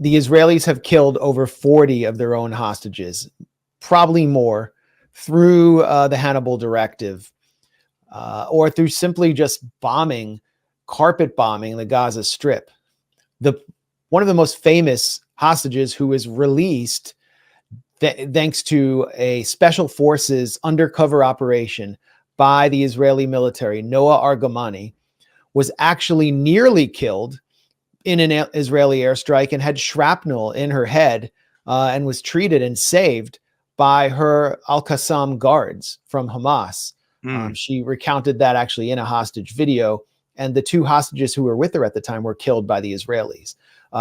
the Israelis have killed over 40 of their own hostages, probably more, through the Hannibal Directive, or through simply just carpet bombing the Gaza Strip. One of the most famous hostages who was released thanks to a special forces undercover operation by the Israeli military, Noah Argamani, was actually nearly killed in an Israeli airstrike and had shrapnel in her head, and was treated and saved by her Al-Qassam guards from Hamas. She recounted that actually in a hostage video, and the 2 hostages who were with her at the time were killed by the Israelis.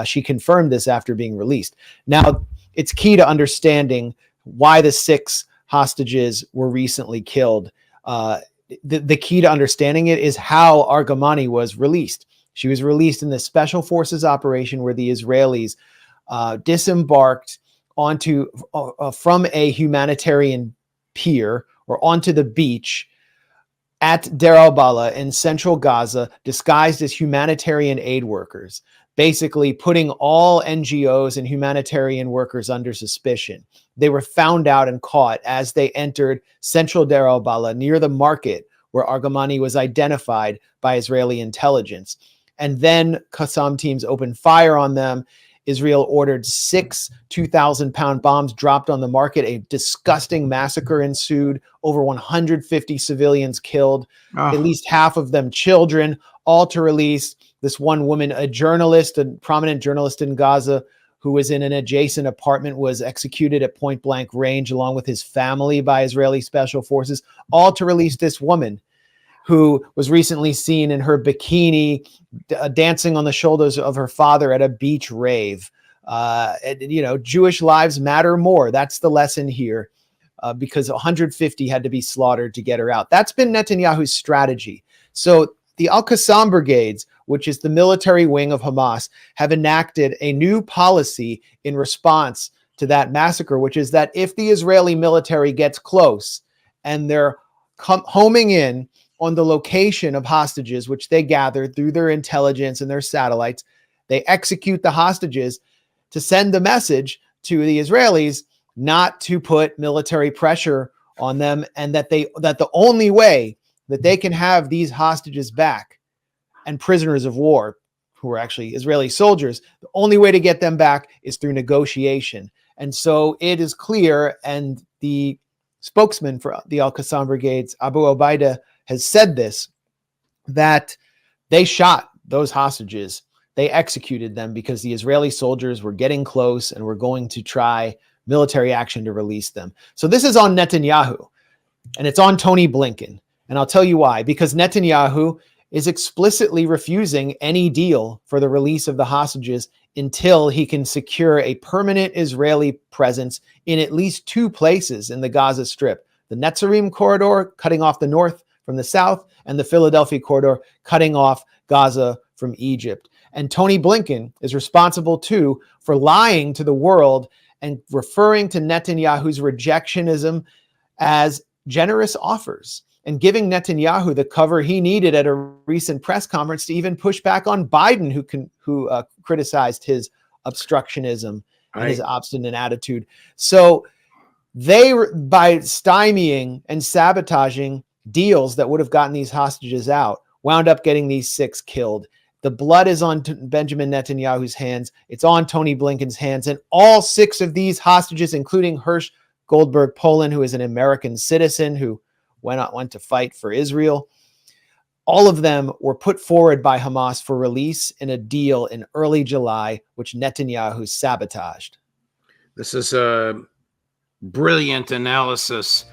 She confirmed this after being released. Now, it's key to understanding why the 6 hostages were recently killed. The key to understanding it is how Argamani was released. She was released in the special forces operation where the Israelis disembarked from a humanitarian pier or onto the beach at Deir al-Balah in central Gaza, disguised as humanitarian aid workers, basically putting all NGOs and humanitarian workers under suspicion. They were found out and caught as they entered central Deir al-Balah near the market where Argamani was identified by Israeli intelligence. And then Qassam teams opened fire on them. Israel ordered 6 2,000-pound bombs dropped on the market. A disgusting massacre ensued. Over 150 civilians killed, at least half of them children, all to release this one woman, a journalist, a prominent journalist in Gaza, who was in an adjacent apartment, was executed at point blank range along with his family by Israeli special forces, all to release this woman who was recently seen in her bikini dancing on the shoulders of her father at a beach rave. Jewish lives matter more. That's the lesson here, because 150 had to be slaughtered to get her out. That's been Netanyahu's strategy. So the Al-Qassam brigades, which is the military wing of Hamas, have enacted a new policy in response to that massacre, which is that if the Israeli military gets close and they're homing in on the location of hostages, which they gathered through their intelligence and their satellites, they execute the hostages to send the message to the Israelis not to put military pressure on them, and that the only way that they can have these hostages back and prisoners of war, who are actually Israeli soldiers, the only way to get them back is through negotiation. And so it is clear, and the spokesman for the Al-Qassam brigades, Abu Obaida, has said this, that they shot those hostages. They executed them because the Israeli soldiers were getting close and were going to try military action to release them. So this is on Netanyahu, and it's on Tony Blinken. And I'll tell you why. Because Netanyahu is explicitly refusing any deal for the release of the hostages until he can secure a permanent Israeli presence in at least 2 places in the Gaza Strip: the Netzarim corridor, cutting off the north from the south, and the Philadelphia corridor, cutting off Gaza from Egypt. And Tony Blinken is responsible too for lying to the world and referring to Netanyahu's rejectionism as generous offers, and giving Netanyahu the cover he needed at a recent press conference to even push back on Biden, who criticized his obstructionism and his obstinate attitude. So they, by stymieing and sabotaging deals that would have gotten these hostages out, wound up getting these 6 killed. The blood is on Benjamin Netanyahu's hands. It's on Tony Blinken's hands. And all 6 of these hostages, including Hirsch Goldberg Poland, who is an American citizen who went to fight for Israel, all of them were put forward by Hamas for release in a deal in early July, which Netanyahu sabotaged. This is a brilliant analysis.